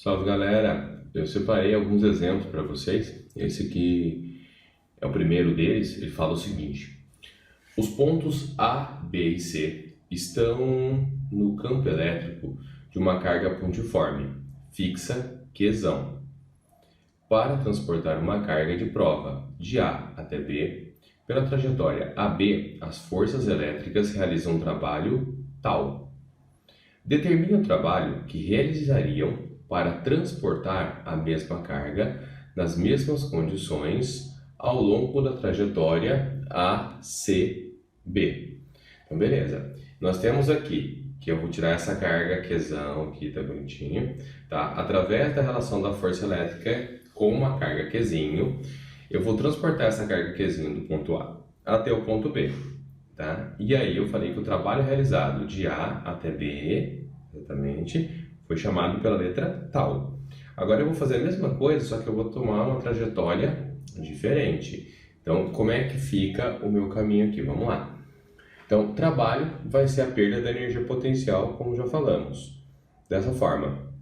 Salve galera, eu separei alguns exemplos para vocês. Esse aqui é o primeiro deles. Ele fala o seguinte: os pontos A, B e C estão no campo elétrico de uma carga pontiforme, fixa, Qzão. Para transportar uma carga de prova de A até B, pela trajetória AB, as forças elétricas realizam um trabalho tal. Determine o trabalho que realizariam para transportar a mesma carga nas mesmas condições ao longo da trajetória ACB. Então, beleza. Nós temos aqui que eu vou tirar essa carga Qzão aqui, tá bonitinho, tá? Através da relação da força elétrica com uma carga Qzinho, eu vou transportar essa carga Qzinho do ponto A até o ponto B, tá? E aí eu falei que o trabalho realizado de A até B, exatamente, foi chamado pela letra tal. Agora eu vou fazer a mesma coisa, só que eu vou tomar uma trajetória diferente. Então, como é que fica o meu caminho aqui? Vamos lá. Então, trabalho vai ser a perda da energia potencial, como já falamos. Dessa forma,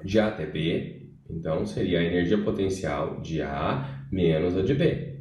de A até B, então, seria a energia potencial de A menos a de B.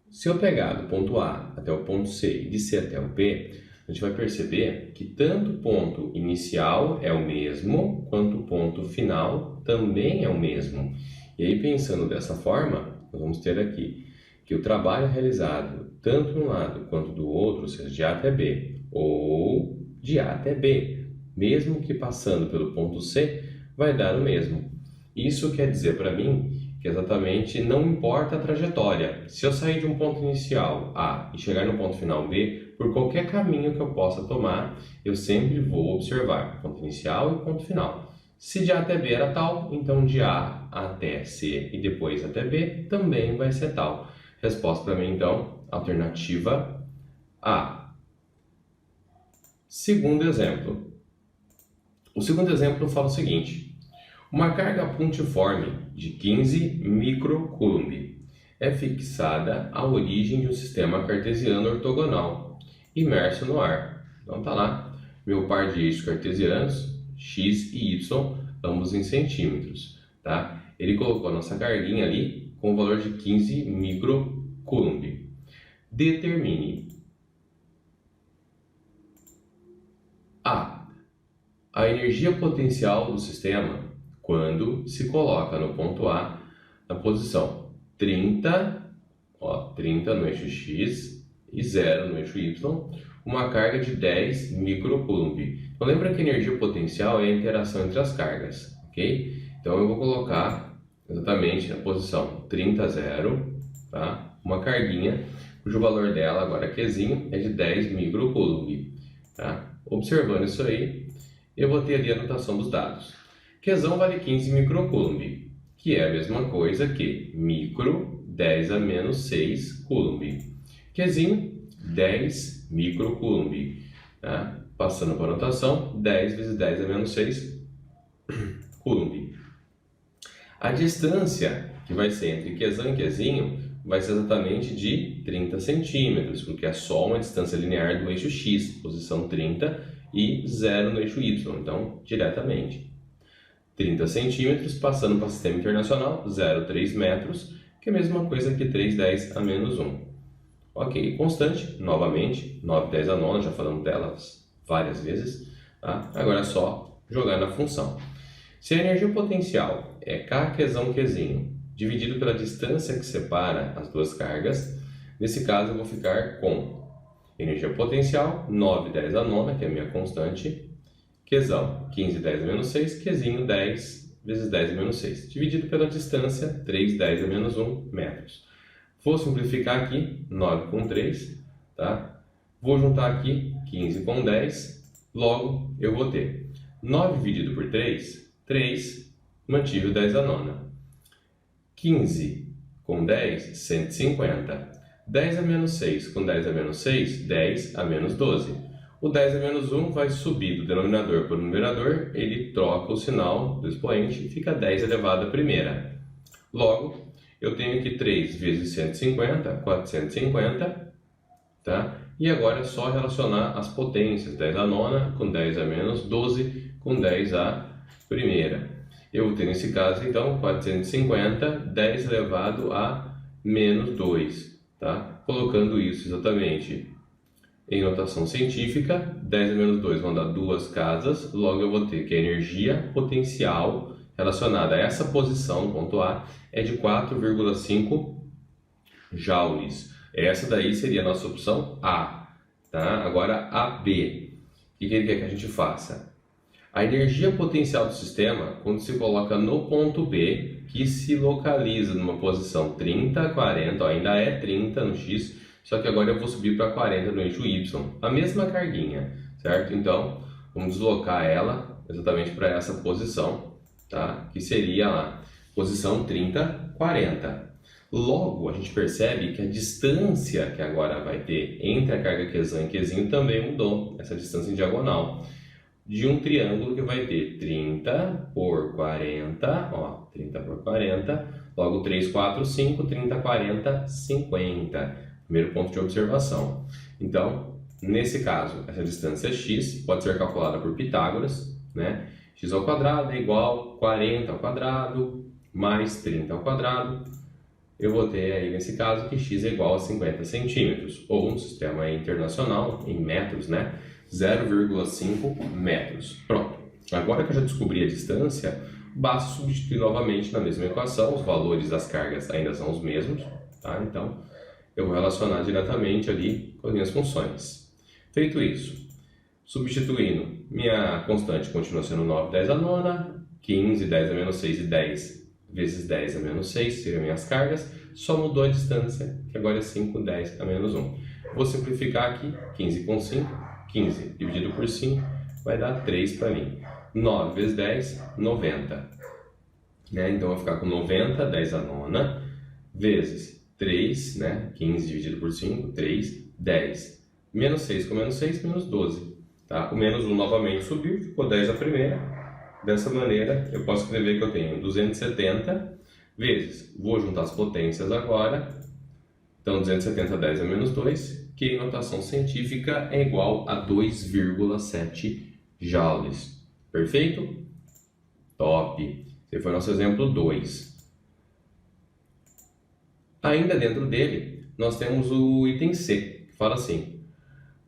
Se eu pegar do ponto A até o ponto C e de C até o B, a gente vai perceber que tanto o ponto inicial é o mesmo, quanto o ponto final também é o mesmo. E aí, pensando dessa forma, nós vamos ter aqui que o trabalho realizado tanto de um lado quanto do outro, ou seja, de A até B, ou de A até B, mesmo que passando pelo ponto C, vai dar o mesmo. Isso quer dizer para mim que exatamente não importa a trajetória. Se eu sair de um ponto inicial A e chegar no ponto final B, por qualquer caminho que eu possa tomar, eu sempre vou observar o ponto inicial e o ponto final. Se de A até B era tal, então de A até C e depois até B também vai ser tal. Resposta para mim, então, alternativa A. Segundo exemplo. O segundo exemplo fala o seguinte: uma carga pontiforme de 15 microcoulomb é fixada à origem de um sistema cartesiano ortogonal, imerso no ar. Então tá lá, meu par de eixos cartesianos, x e y, ambos em centímetros. Tá? Ele colocou a nossa carguinha ali com o valor de 15 microcoulomb. Determine a energia potencial do sistema quando se coloca no ponto A na posição 30 no eixo X e 0 no eixo Y, uma carga de 10 microcoulomb. Então lembra que a energia potencial é a interação entre as cargas, ok? Então eu vou colocar exatamente na posição 30, 0, tá? Uma carguinha cujo valor dela, agora Qzinho, é de 10 microcoulomb. Tá? Observando isso aí, eu vou ter ali a notação dos dados. Qzão vale 15 microcoulomb, que é a mesma coisa que micro 10 a menos 6 coulomb. Qzinho, 10 microcoulomb. Tá? Passando para a notação, 10 vezes 10 a menos 6 coulomb. A distância que vai ser entre Qzão e Qzinho vai ser exatamente de 30 centímetros, porque é só uma distância linear do eixo X, posição 30, e 0 no eixo Y, então diretamente. 30 centímetros, passando para o sistema internacional, 0,3 metros, que é a mesma coisa que 3,10 a menos 1. Ok, constante, novamente, 9,10 a nona, já falamos delas várias vezes, tá? Agora é só jogar na função. Se a energia potencial é K Qzão Qzinho dividido pela distância que separa as duas cargas, nesse caso eu vou ficar com energia potencial 9,10 a nona, que é a minha constante, Qzão 15,10 a menos 6, Qzinho 10 vezes 10 a menos 6, dividido pela distância 3,10 a menos 1 metros. Vou simplificar aqui, 9 com 3, tá? Vou juntar aqui 15 com 10, logo eu vou ter 9 dividido por 3, 3, mantive o 10 a nona. 15 com 10, 150. 10 a menos 6 com 10 a menos 6, 10 a menos 12. O 10 a menos 1 vai subir do denominador para o numerador, ele troca o sinal do expoente e fica 10 elevado à primeira. Logo, eu tenho aqui 3 vezes 150, 450, tá? E agora é só relacionar as potências, 10 a nona com 10 a menos 12 com 10 a primeira. Eu vou ter nesse caso, então, 450, 10 elevado a menos 2, tá? Colocando isso exatamente em notação científica, 10 a menos 2 vão dar 2 casas, logo eu vou ter que a energia potencial relacionada a essa posição no ponto A é de 4,5 joules. Essa daí seria a nossa opção A, tá? Agora a B, o que ele quer que a gente faça? A energia potencial do sistema, quando se coloca no ponto B, que se localiza numa posição 30, 40, ó, ainda é 30 no X, só que agora eu vou subir para 40 no eixo Y, a mesma carguinha, certo? Então, vamos deslocar ela exatamente para essa posição, tá? Que seria lá, posição 30, 40. Logo, a gente percebe que a distância que agora vai ter entre a carga Qzão e Qzinho também mudou, essa distância em diagonal, de um triângulo que vai ter 30 por 40, ó, 30 por 40, logo 3, 4, 5, 30, 40, 50. Primeiro ponto de observação. Então, nesse caso, essa distância x pode ser calculada por Pitágoras, né? X ao quadrado é igual a 40 ao quadrado mais 30 ao quadrado. Eu vou ter aí, nesse caso, que x é igual a 50 centímetros, ou no sistema internacional, em metros, né? 0,5 metros. Pronto. Agora que eu já descobri a distância, basta substituir novamente na mesma equação, os valores das cargas ainda são os mesmos, tá? Então, eu vou relacionar diretamente ali com as minhas funções. Feito isso, substituindo, minha constante continua sendo 9, 10 a nona, 15, 10 a menos 6 e 10 vezes 10 a menos 6 seriam minhas cargas, só mudou a distância, que agora é 5, 10 a menos 1. Vou simplificar aqui, 15 com 5, 15 dividido por 5 vai dar 3 para mim. 9 vezes 10, 90. Né? Então, eu vou ficar com 90, 10 a nona, vezes 3, né? 15 dividido por 5, 3, 10. Menos 6 com menos 6, menos 12. Tá? O menos 1 novamente subiu, ficou 10 a primeira. Dessa maneira, eu posso escrever que eu tenho 270 vezes, vou juntar as potências agora, então 270 10 a menos 2, que em notação científica é igual a 2,7 joules. Perfeito? Top! Esse foi nosso exemplo 2. Ainda dentro dele, nós temos o item C, que fala assim: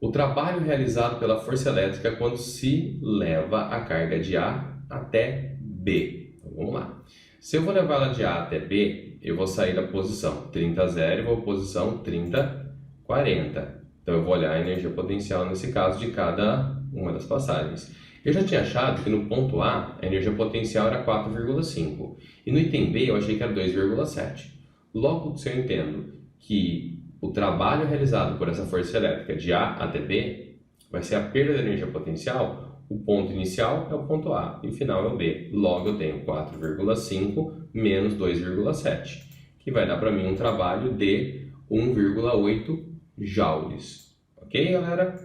o trabalho realizado pela força elétrica quando se leva a carga de A até B. Então, vamos lá. Se eu vou levar ela de A até B, eu vou sair da posição 30, 0 e vou para a posição 30, 40. Então, eu vou olhar a energia potencial, nesse caso, de cada uma das passagens. Eu já tinha achado que no ponto A, a energia potencial era 4,5. E no item B, eu achei que era 2,7. Logo, se eu entendo que o trabalho realizado por essa força elétrica de A até B vai ser a perda de energia potencial, o ponto inicial é o ponto A e o final é o B. Logo, eu tenho 4,5 menos 2,7, que vai dar para mim um trabalho de 1,8 joules. Ok, galera?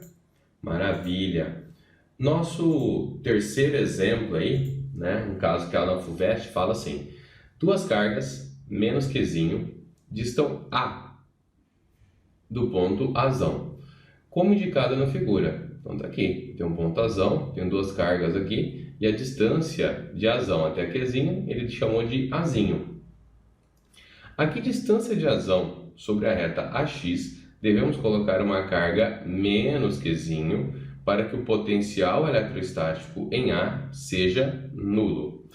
Maravilha! Nosso terceiro exemplo aí, né, um caso que a Anafuvest fala assim: duas cargas menos Qzinho distam A do ponto Azão, como indicado na figura. Então tá aqui, tem um ponto Azão, tem duas cargas aqui, e a distância de Azão até Qzinho ele chamou de Azinho. A que distância de Azão sobre a reta AX devemos colocar uma carga menos Qzinho para que o potencial eletrostático em A seja nulo?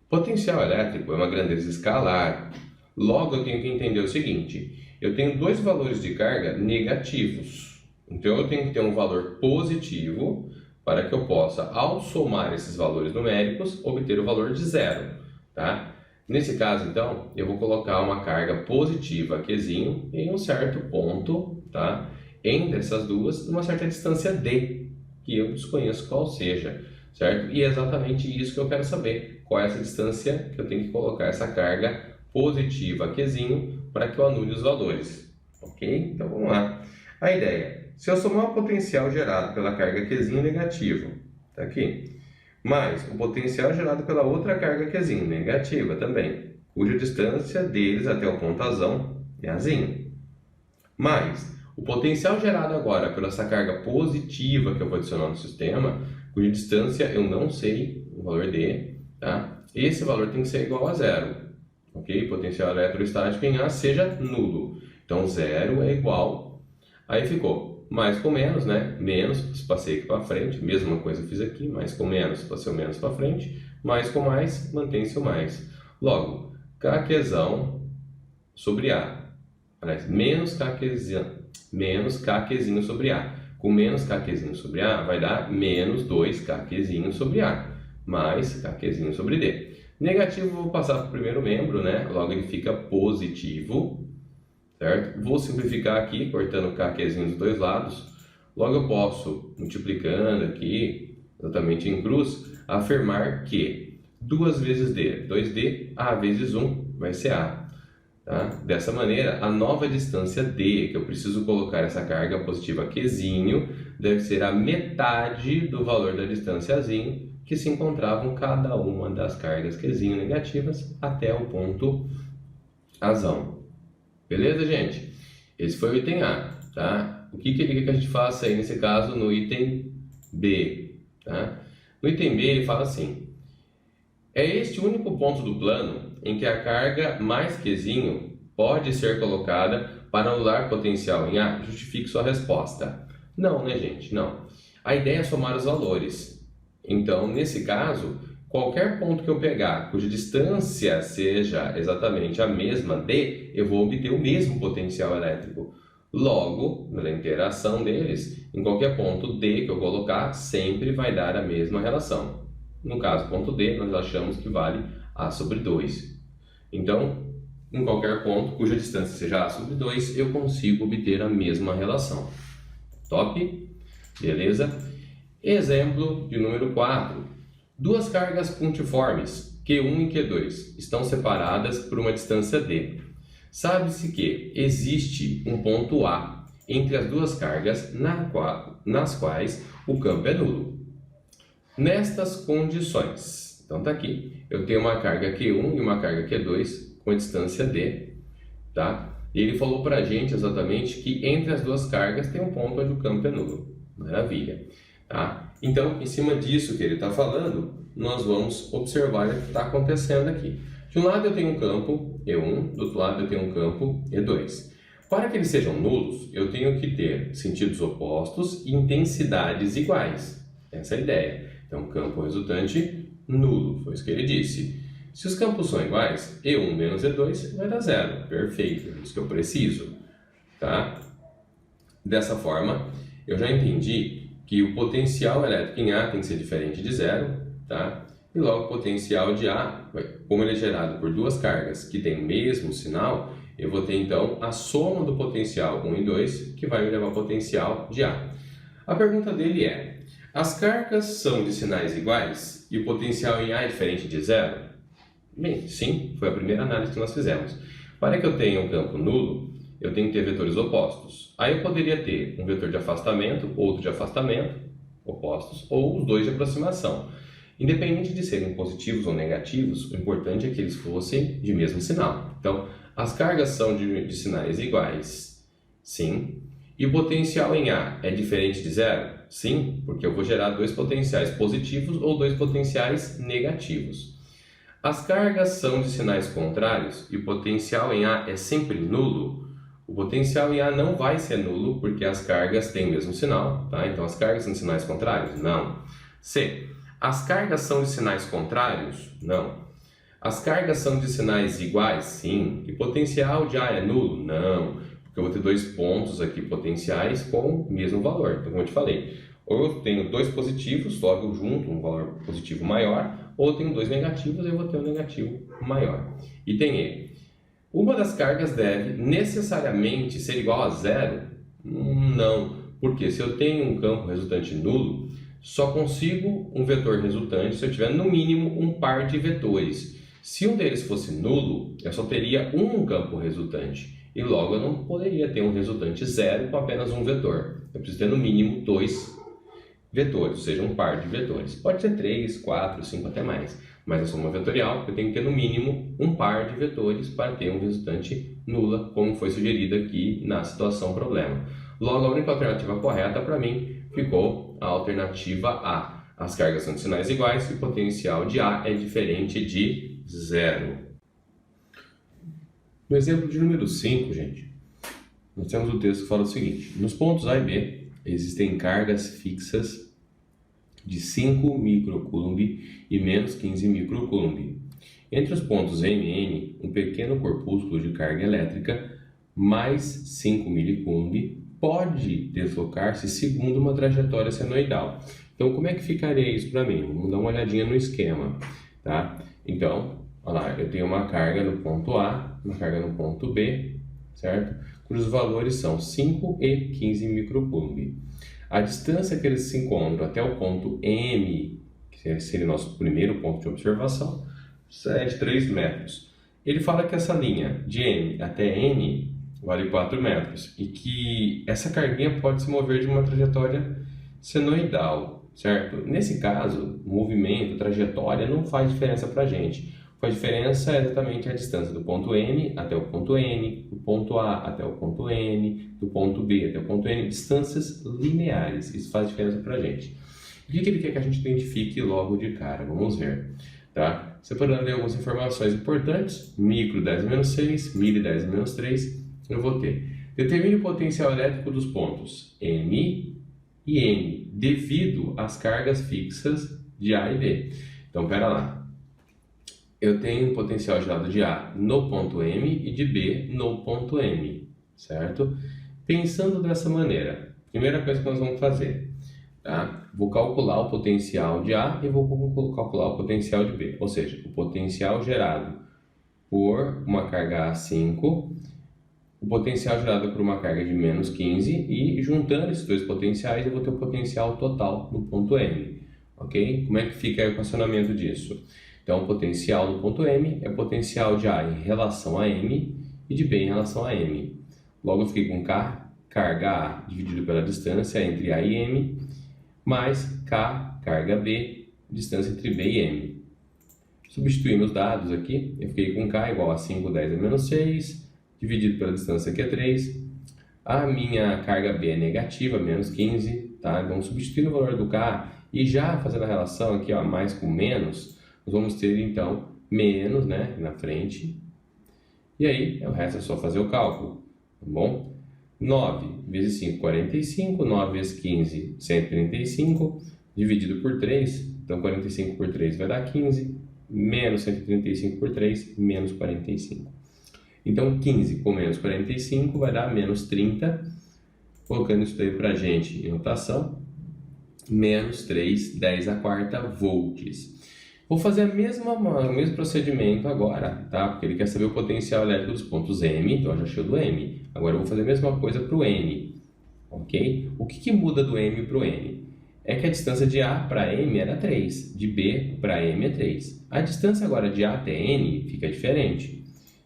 Potencial elétrico é uma grandeza escalar. Logo, eu tenho que entender o seguinte: eu tenho dois valores de carga negativos. Então, eu tenho que ter um valor positivo para que eu possa, ao somar esses valores numéricos, obter o valor de zero. Tá? Nesse caso, então, eu vou colocar uma carga positiva Qzinho em um certo ponto, tá? Entre essas duas, numa certa distância D, que eu desconheço qual seja, certo? E é exatamente isso que eu quero saber: qual é essa distância que eu tenho que colocar essa carga positiva Qzinho para que eu anule os valores. Ok? Então vamos lá. A ideia: se eu somar o potencial gerado pela carga Qzinho negativo, tá aqui, mais o potencial gerado pela outra carga Qzinho negativa também, cuja distância deles até o ponto Azão é Azinho, mais o potencial gerado agora pela essa carga positiva que eu vou adicionar no sistema, cuja distância eu não sei o valor D, tá? esse valor tem que ser igual a zero, ok? Potencial eletrostático em A seja nulo. Então, zero é igual, aí ficou mais com menos, né? Menos, passei aqui para frente, mesma coisa eu fiz aqui, mais com menos, passei o menos para frente, mais com mais, mantém-se o mais. Logo, kqzão sobre A, aliás, menos kqzinho sobre A. Com menos kqzinho sobre A vai dar menos 2 kqzinho sobre A, mais kqzinho sobre D. Negativo, vou passar para o primeiro membro, né? Logo ele fica positivo, certo? Vou simplificar aqui, cortando kqzinho dos dois lados. Logo eu posso, multiplicando aqui, exatamente em cruz, afirmar que 2 vezes D, 2D, A vezes 1 vai ser A. Tá? Dessa maneira, a nova distância D, que eu preciso colocar essa carga positiva Qzinho, deve ser a metade do valor da distância Zinho, que se encontravam cada uma das cargas Qzinho negativas até o ponto Azão. Beleza, gente? Esse foi o item A. Tá? O que ele quer que a gente faça aí nesse caso no item B? Tá? No item B ele fala assim: é este o único ponto do plano em que a carga mais Qzinho pode ser colocada para anular potencial em A? Justifique sua resposta. Não, né, gente? Não. A ideia é somar os valores. Então, nesse caso, qualquer ponto que eu pegar cuja distância seja exatamente a mesma D, eu vou obter o mesmo potencial elétrico. Logo, na interação deles, em qualquer ponto D que eu colocar, sempre vai dar a mesma relação. No caso, ponto D, nós achamos que vale A sobre 2. Então, em qualquer ponto cuja distância seja A sobre 2, eu consigo obter a mesma relação. Top? Beleza? Exemplo de número 4. Duas cargas pontiformes, Q1 e Q2, estão separadas por uma distância D. Sabe-se que existe um ponto A entre as duas cargas nas quais o campo é nulo. Nestas condições, então está aqui, eu tenho uma carga Q1 e uma carga Q2 com a distância D, tá? E ele falou para a gente exatamente que entre as duas cargas tem um ponto onde o campo é nulo. Maravilha. Tá? Então, em cima disso que ele está falando, nós vamos observar o que está acontecendo aqui. De um lado eu tenho um campo E1, do outro lado eu tenho um campo E2. Para que eles sejam nulos, eu tenho que ter sentidos opostos e intensidades iguais. Essa é a ideia. Então, campo resultante nulo, foi isso que ele disse. Se os campos são iguais, E1 menos E2 vai dar zero. Perfeito, é isso que eu preciso. Tá? Dessa forma, eu já entendi que o potencial elétrico em A tem que ser diferente de zero, tá? E logo o potencial de A, como ele é gerado por duas cargas que têm o mesmo sinal, eu vou ter então a soma do potencial 1 e 2, que vai me levar ao potencial de A. A pergunta dele é: as cargas são de sinais iguais e o potencial em A é diferente de zero? Bem, sim, foi a primeira análise que nós fizemos. Para que eu tenha um campo nulo, eu tenho que ter vetores opostos. Aí eu poderia ter um vetor de afastamento, outro de afastamento, opostos, ou os dois de aproximação. Independente de serem positivos ou negativos, o importante é que eles fossem de mesmo sinal. Então, as cargas são de sinais iguais, sim. E o potencial em A é diferente de zero? Sim, porque eu vou gerar dois potenciais positivos ou dois potenciais negativos. As cargas são de sinais contrários e o potencial em A é sempre nulo? O potencial em A não vai ser nulo porque as cargas têm o mesmo sinal, tá? Então as cargas são de sinais contrários? Não. C. As cargas são de sinais contrários? Não. As cargas são de sinais iguais? Sim. E potencial de A é nulo? Não. Porque eu vou ter dois pontos aqui potenciais com o mesmo valor. Então, como eu te falei, ou eu tenho dois positivos, logo eu junto um valor positivo maior, ou eu tenho dois negativos, eu vou ter um negativo maior. Item E. Uma das cargas deve necessariamente ser igual a zero? Não, porque se eu tenho um campo resultante nulo, só consigo um vetor resultante se eu tiver no mínimo um par de vetores. Se um deles fosse nulo, eu só teria um campo resultante e logo eu não poderia ter um resultante zero com apenas um vetor. Eu preciso ter no mínimo dois vetores, ou seja, um par de vetores. Pode ser 3, 4, 5, até mais. Mas a soma vetorial, eu tenho que ter no mínimo um par de vetores para ter um resultante nula, como foi sugerido aqui na situação problema. Logo, a única alternativa correta para mim ficou a alternativa A. as cargas são de sinais iguais e o potencial de A é diferente de zero. No exemplo de número 5, gente, nós temos o texto que fala o seguinte: nos pontos A e B existem cargas fixas de 5 microcoulomb e menos 15 microcoulomb. Entre os pontos M e N, um pequeno corpúsculo de carga elétrica mais 5 milicoulomb pode deslocar-se segundo uma trajetória senoidal. Então, como é que ficaria isso para mim? Vamos dar uma olhadinha no esquema, tá? Então, olha lá, eu tenho uma carga no ponto A, uma carga no ponto B, certo? Cujos valores são 5 e 15 microcoulomb. A distância que eles se encontram até o ponto M, que seria o nosso primeiro ponto de observação, é de 3 metros. Ele fala que essa linha de M até N vale 4 metros e que essa carguinha pode se mover de uma trajetória senoidal, certo? Nesse caso, movimento, trajetória não faz diferença para a gente. O que faz diferença é exatamente a distância do ponto M até o ponto N, do ponto A até o ponto N, do ponto B até o ponto N, distâncias lineares. Isso faz diferença para a gente. O que ele quer que a gente identifique logo de cara? Vamos ver. Tá? Separando algumas informações importantes, micro 10-6, mili 10-3, eu vou ter. Determine o potencial elétrico dos pontos M e N, devido às cargas fixas de A e B. Então, pera lá. Eu tenho um potencial gerado de A no ponto M e de B no ponto M, certo? Pensando dessa maneira, primeira coisa que nós vamos fazer, tá? Vou calcular o potencial de A e vou calcular o potencial de B, ou seja, o potencial gerado por uma carga A5, o potencial gerado por uma carga de menos 15 e juntando esses dois potenciais eu vou ter o potencial total no ponto M, ok? Como é que fica o equacionamento disso? Então, o potencial do ponto M é o potencial de A em relação a M e de B em relação a M. Logo, eu fiquei com K, carga A dividido pela distância entre A e M, mais K, carga B, distância entre B e M. Substituindo os dados aqui, eu fiquei com K igual a 5, 10 a menos 6, dividido pela distância que é 3. A minha carga B é negativa, menos 15, tá? Então, substituindo o valor do K e já fazendo a relação aqui, ó, mais com menos, nós vamos ter, então, menos, né, na frente. E aí, o resto é só fazer o cálculo, tá bom? 9 vezes 5, 45. 9 vezes 15, 135. Dividido por 3. Então, 45 por 3 vai dar 15. Menos 135 por 3, menos 45. Então, 15 com menos 45 vai dar menos 30. Colocando isso daí para a gente em notação. Menos 3, 10 a quarta volts. Vou fazer o mesmo procedimento agora, tá? Porque ele quer saber o potencial elétrico dos pontos M, então eu já achei o do M. Agora eu vou fazer a mesma coisa para o N, ok? O que muda do M para o N? É que a distância de A para M era 3, de B para M é 3. A distância agora de A até N fica diferente,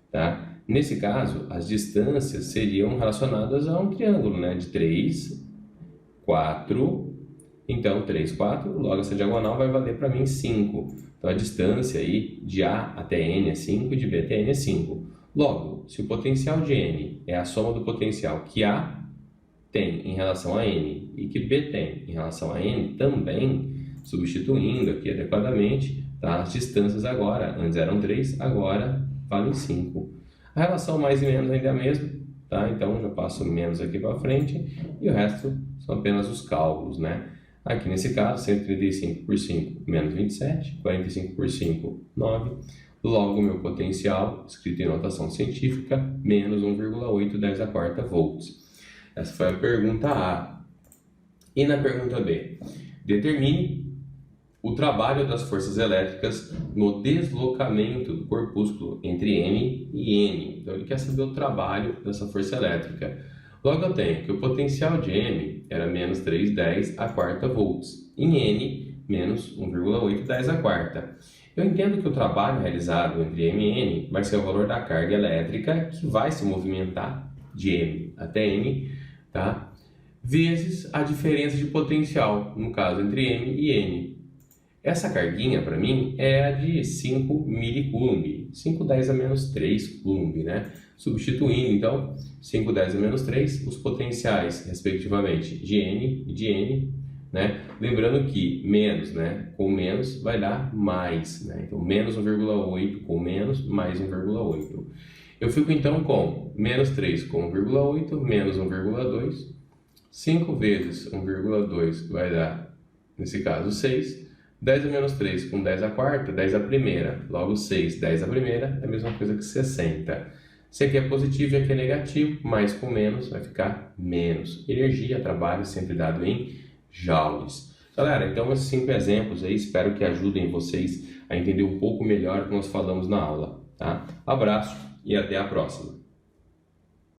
tá? Nesse caso, as distâncias seriam relacionadas a um triângulo, né? De 3, 4, então 3, 4, logo essa diagonal vai valer para mim 5. Então, a distância aí de A até N é 5 e de B até N é 5. Logo, se o potencial de N é a soma do potencial que A tem em relação a N e que B tem em relação a N também, substituindo aqui adequadamente, tá? As distâncias agora, antes eram 3, agora valem 5. A relação mais e menos ainda é a mesma, tá? Então, já passo menos aqui para frente e o resto são apenas os cálculos, né? Aqui nesse caso, 135 por 5, menos 27, 45 por 5, 9. Logo, meu potencial, escrito em notação científica, menos 1,8, 10 a quarta volts. Essa foi a pergunta A. E na pergunta B? Determine o trabalho das forças elétricas no deslocamento do corpúsculo entre M e N. Então, ele quer saber o trabalho dessa força elétrica. Logo, eu tenho que o potencial de M era menos 3,10 a quarta volts. Em N, menos 1,8, 10 a quarta. Eu entendo que o trabalho realizado entre M e N vai ser o valor da carga elétrica que vai se movimentar de M até N, tá? Vezes a diferença de potencial, no caso, entre M e N. Essa carguinha, para mim, é a de 5 milicoulomb. 5, 10 a menos 3 coulomb, né? Substituindo, então, 5, 10 a menos 3, os potenciais, respectivamente, de N e de N, né? Lembrando que menos, né, com menos vai dar mais, né? Então, menos 1,8 com menos, mais 1,8. Eu fico então com menos 3 com 1,8, menos 1,2. 5 vezes 1,2 vai dar, nesse caso, 6. 10 a menos 3 com 10 a quarta, 10 a primeira. Logo, 6, 10 a primeira é a mesma coisa que 60. Se aqui é positivo e aqui é negativo, mais com menos vai ficar menos. Energia, trabalho, sempre dado em joules. Galera, então esses 5 exemplos aí, espero que ajudem vocês a entender um pouco melhor o que nós falamos na aula, tá? Abraço e até a próxima.